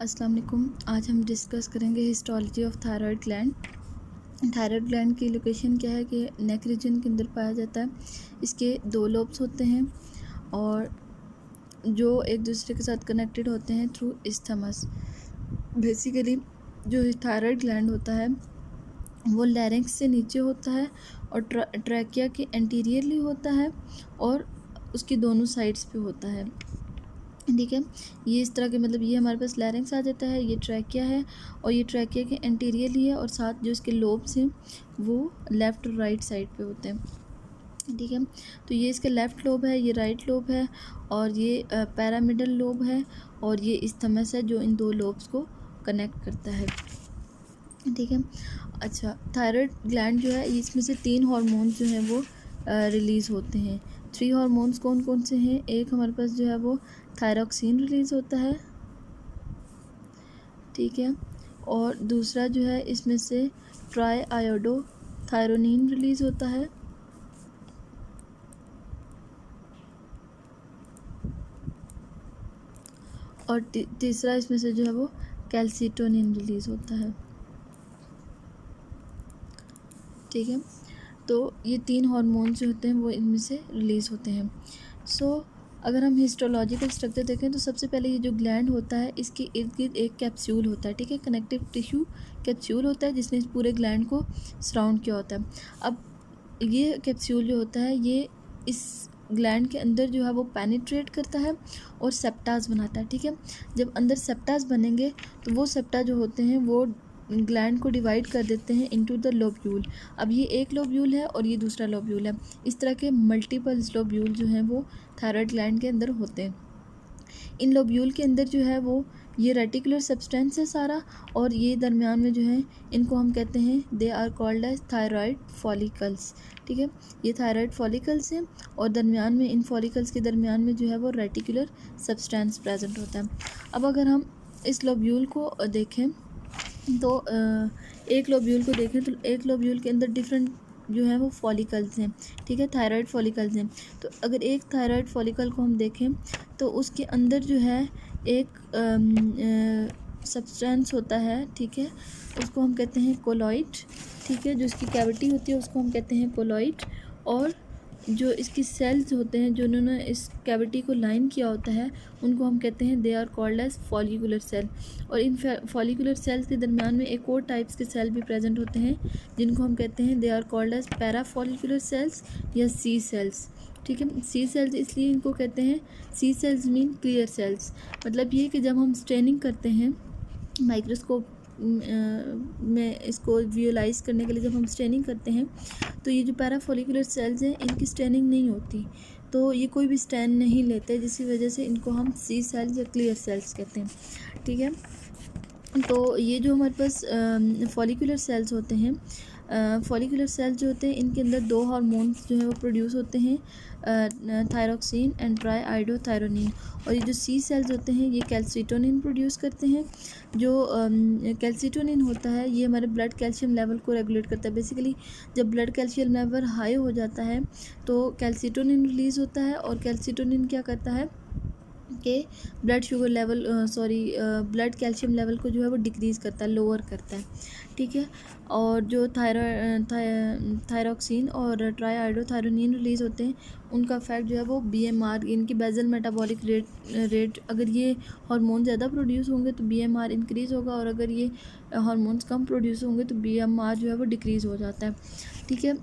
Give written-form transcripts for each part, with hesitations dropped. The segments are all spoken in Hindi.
अस्सलाम वालेकुम। आज हम डिस्कस करेंगे histology of thyroid gland. Thyroid gland की लोकेशन क्या है कि नेक रीजन के अंदर पाया जाता है। इसके दो लोब्स होते हैं और जो एक दूसरे के साथ कनेक्टेड होते हैं थ्रू इस्थमस। बेसिकली जो थायराइड ग्लैंड होता है वो लैरिंक्स से नीचे होता है और ट्रैकिया के एंटीरियरली होता है और उसकी दोनों साइड्स पे होता है। ठीक है, ये इस तरह के मतलब ये हमारे पास लैरिंक्स आ जाता है, ये ट्रैकिया है और ये ट्रैकिया के एंटीरियरली है और साथ जो इसके लोब्स हैं वो लेफ़्ट और राइट साइड पे होते हैं। ठीक है, तो ये इसका लेफ़्ट लोब है, ये राइट लोब है और ये पैरामिडल लोब है और ये इस्थमस है जो इन दो लोब्स को कनेक्ट करता है। ठीक है, अच्छा, थायराइड ग्लैंड जो है इसमें से 3 हार्मोन्स जो हैं वो रिलीज़ होते हैं। 3 हार्मोन्स कौन कौन से हैं? एक हमारे पास जो है वो थायरॉक्सिन रिलीज़ होता है, ठीक है, और दूसरा जो है इसमें से ट्राई आयोडो थायरोनिन रिलीज़ होता है और तीसरा इसमें से जो है वो कैल्सीटोनिन रिलीज़ होता है। ठीक है, तो ये 3 हार्मोन्स जो होते हैं वो इनमें से रिलीज़ होते हैं। अगर हम हिस्टोलॉजिकल स्ट्रक्चर देखें तो सबसे पहले ये जो ग्लैंड होता है इसके इर्द गिर्द एक कैप्सूल होता है। ठीक है, कनेक्टिव टिश्यू कैप्सूल होता है जिसने इस पूरे ग्लैंड को सराउंड किया होता है। अब ये कैप्सूल जो होता है ये इस ग्लैंड के अंदर जो है वो पेनिट्रेट करता है और सेप्टास बनाता है। ठीक है, जब अंदर सेप्टास बनेंगे तो वो सेप्टा जो होते हैं वो ग्लैंड को डिवाइड कर देते हैं इनटू द लोब्यूल। अब ये एक लोब्यूल है और ये दूसरा लोब्यूल है। इस तरह के मल्टीपल लोब्यूल जो हैं वो थायराइड ग्लैंड के अंदर होते हैं। इन लोब्यूल के अंदर जो है वो ये रेटिकुलर सब्सटेंस है सारा और ये दरमियान में जो है इनको हम कहते हैं they are called as thyroid follicles. ठीक है, ये थायराइड फॉलिकल्स हैं और दरमियान में इन फॉलिकल्स के दरमियान में जो है वो रेटिकुलर सब्सटेंस प्रेजेंट होता है। अब अगर हम इस लोब्यूल को देखें तो एक लोब्यूल को देखें तो एक लोब्यूल के अंदर डिफरेंट जो है वो फॉलिकल्स हैं। ठीक है, थायराइड फॉलिकल्स हैं। तो अगर एक थायराइड फॉलिकल को हम देखें तो उसके अंदर जो है एक सब्सटेंस होता है। ठीक है, उसको हम कहते हैं कोलॉइड। ठीक है, जो इसकी कैविटी होती है उसको हम कहते हैं कोलॉइड और जो इसकी सेल्स होते हैं जो उन्होंने इस कैविटी को लाइन किया होता है उनको हम कहते हैं they are called as follicular cell. और इन फॉलिकुलर सेल्स के दरमियान में एक और टाइप्स के सेल भी प्रेजेंट होते हैं जिनको हम कहते हैं they are called as parafollicular cells या सी सेल्स। ठीक है, सी सेल्स इसलिए इनको कहते हैं, सी सेल्स मीन क्लियर सेल्स। मतलब ये कि जब हम स्टेनिंग करते हैं माइक्रोस्कोप में इसको विजुअलाइज करने के लिए जब हम स्टेनिंग करते हैं तो ये जो पैराफॉलिकुलर सेल्स हैं इनकी स्टेनिंग नहीं होती, तो ये कोई भी स्टैन नहीं लेते, जिसकी वजह से इनको हम सी सेल्स या क्लियर सेल्स कहते हैं। ठीक है, तो ये जो हमारे पास फॉलिकुलर सेल्स होते हैं, फॉलिकुलर सेल्स जो होते हैं इनके अंदर 2 हार्मोन्स जो है वो प्रोड्यूस होते हैं, थायरॉक्सिन एंड ट्राई आयोडोथायरोनिन। और ये जो सी सेल्स होते हैं ये कैल्सीटोनिन प्रोड्यूस करते हैं। जो कैल्सीटोनिन होता है ये हमारे ब्लड कैल्शियम लेवल को रेगुलेट करता है। बेसिकली जब ब्लड कैल्शियम लेवल हाई हो जाता है तो कैल्सीटोनिन रिलीज़ होता है और कैल्सीटोनिन क्या करता है कि blood sugar level blood calcium level को जो है वो डिक्रीज़ करता है, लोअर करता है। ठीक है, और जो थायरॉक्सिन और ट्राईआयोडोथायरोनिन रिलीज़ होते हैं उनका इफेक्ट जो है वो बीएमआर, इनकी बेजल मेटाबॉलिक रेट अगर ये हार्मोन ज़्यादा प्रोड्यूस होंगे तो बीएमआर इंक्रीज़ होगा और अगर ये हार्मोन्स कम प्रोड्यूस होंगे तो बीएमआर जो है वो डिक्रीज़ हो जाता है। ठीक है,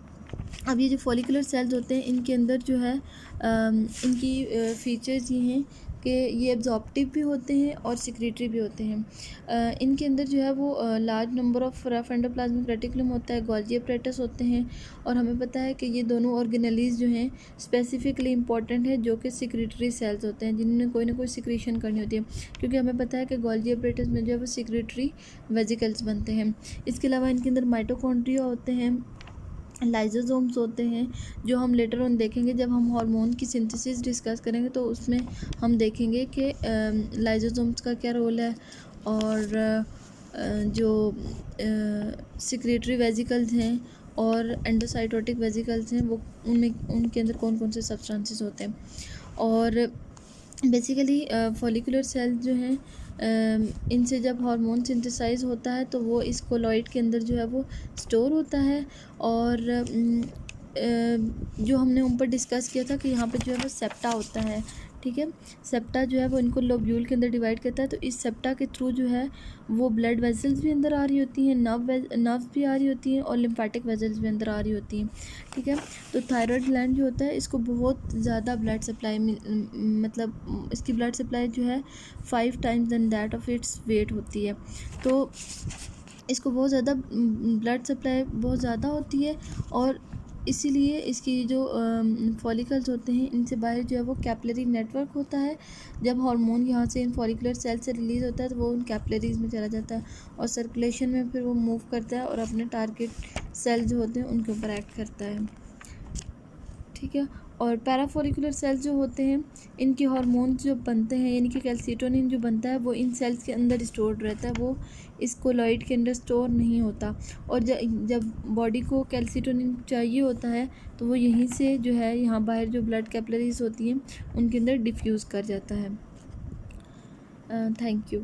अब ये जो फॉलिकुलर सेल्स होते हैं इनके अंदर जो है इनकी फीचर्स ये हैं कि ये एब्जॉर्प्टिव भी होते हैं और सिक्रेटरी भी होते हैं। इनके अंदर जो है वो large number of rough endoplasmic reticulum होता है, गोल्गी एपरेटस होते हैं और हमें पता है कि ये दोनों ऑर्गेनेलीज जो हैं स्पेसिफिकली इंपॉर्टेंट है जो कि सिक्रेटरी सेल्स होते हैं जिनमें कोई ना कोई सिक्रीशन करनी होती है, क्योंकि हमें पता है कि गोल्गी एपरेटस में जो है वो सिक्रेटरी वेजिकल्स बनते हैं। इसके अलावा इनके अंदर माइटोकॉन्ड्रिया होते हैं, लाइजोसोम्स होते हैं जो हम लेटर ऑन देखेंगे जब हम हार्मोन की सिंथेसिस डिस्कस करेंगे तो उसमें हम देखेंगे कि लाइजोसोम्स का क्या रोल है और जो सिक्रेटरी वेजिकल्स हैं और एंडोसाइटोटिक वेजिकल्स हैं वो उनमें उनके अंदर कौन कौन से सब्सटेंसेस होते हैं। और बेसिकली फॉलिकुलर सेल्स जो हैं इनसे जब हार्मोन सिंथेसाइज होता है तो वो इस कोलॉइड के अंदर जो है वो स्टोर होता है। और जो हमने ऊपर डिस्कस किया था कि यहाँ पे जो है वो सेप्टा होता है, ठीक है। सेप्टा जो है वो इनको लोब्यूल के अंदर डिवाइड करता है। तो इस सेप्टा के थ्रू जो है वो ब्लड वेसल्स भी अंदर आ रही होती हैं, नर्व्स भी आ रही होती हैं और लिम्फेटिक वेसल्स भी अंदर आ रही होती हैं, ठीक है। तो थायराइड ग्लैंड जो होता है इसको बहुत ज़्यादा ब्लड सप्लाई मतलब इसकी ब्लड सप्लाई जो है 5 times than that of its weight होती है। तो इसको बहुत ज़्यादा ब्लड सप्लाई बहुत ज़्यादा होती है और इसीलिए इसकी जो फॉलिकल्स होते हैं इनसे बाहर जो है वो कैपिलरी नेटवर्क होता है। जब हार्मोन यहाँ से इन फॉलिकुलर सेल से रिलीज़ होता है तो वो उन कैपिलरीज में चला जाता है और सर्कुलेशन में फिर वो मूव करता है और अपने टारगेट सेल जो होते हैं उनके ऊपर एक्ट करता है, ठीक है। और पैराफोलिकुलर सेल्स जो होते हैं इनके हार्मोन्स जो बनते हैं यानी कि कैल्सिटोनिन जो बनता है वो इन सेल्स के अंदर स्टोर्ड रहता है, वो इस कोलॉइड के अंदर स्टोर नहीं होता। और जब बॉडी को कैल्सिटोनिन चाहिए होता है तो वो यहीं से जो है यहाँ बाहर जो ब्लड कैपिलरीज होती हैं उनके अंदर डिफ्यूज़ कर जाता है। Thank you.